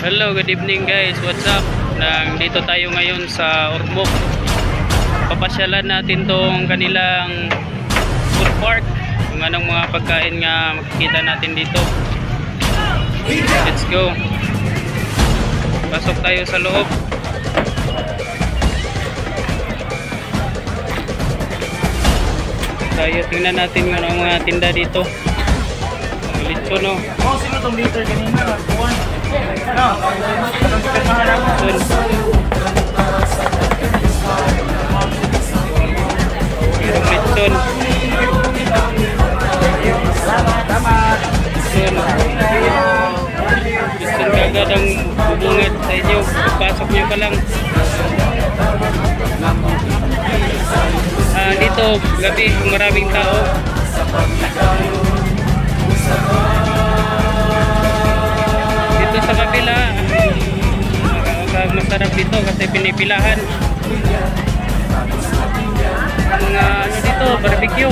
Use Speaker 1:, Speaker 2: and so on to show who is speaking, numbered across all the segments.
Speaker 1: Hello, good evening guys. What's up? Nandito tayo ngayon sa Ormoc. Papasyalan natin tong kanilang food park. Kung anong mga pagkain nga makikita natin dito. Let's go. Pasok tayo sa loob. Tayo tingnan natin kung anong mga tinda dito. Lito no.
Speaker 2: Oh, sino tong liter kanina? Buwan. Ano? Anong pinamahalan mo?
Speaker 1: Yung litson.
Speaker 2: Tama.
Speaker 1: Litson kagad ang bubungad sa inyo. Pasok nyo pa lang. Dito, gabi, maraming tao. Dito sa kabila, masarap dito kasi pinipilahan. Mga ano dito, barbecue.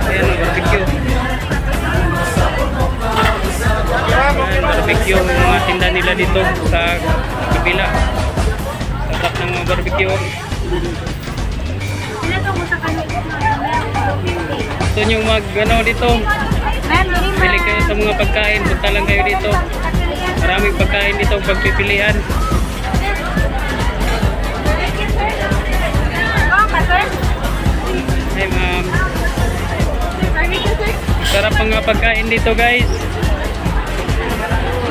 Speaker 1: Ayan, barbecue. Ayan, barbecue, mga tinda nila dito sa kabila. Sarap ng mga barbecue. Gusto nyo mag ano dito, pili kayo sa mga pagkain, punta lang kayo dito. Maraming pagkain dito pagpipilian. Hey ma'am, sarap mga pagkain dito guys.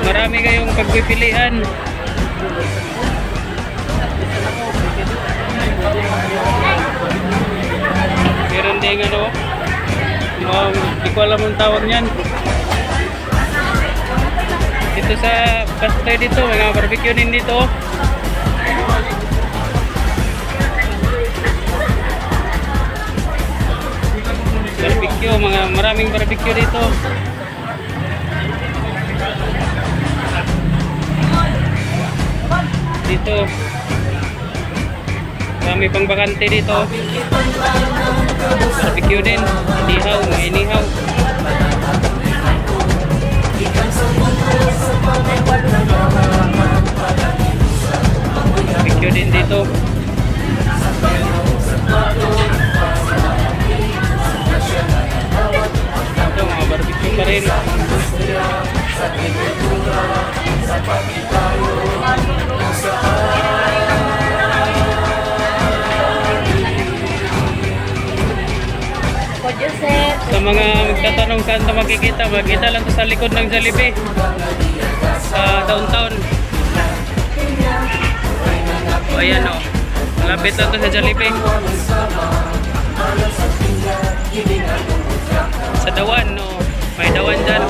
Speaker 1: Marami kayong pagpipilian. Meron din ano, hindi ko alam ang tawag niyan. Dito sa pastoy dito, mga barbecue din dito. Barbecue, maraming barbecue dito. Dito kami pang bakante dito. Barbecue din, inihaw, mga inihaw. Barbecue din dito. Ito, mga barbecue pa rin. Sa mga magtatanong saan ito makikita lang ito sa likod ng Jollibee sa downtown. O ayan o, malapit lang ito sa Jollibee, sa Dawan, no? May Dawan dyan.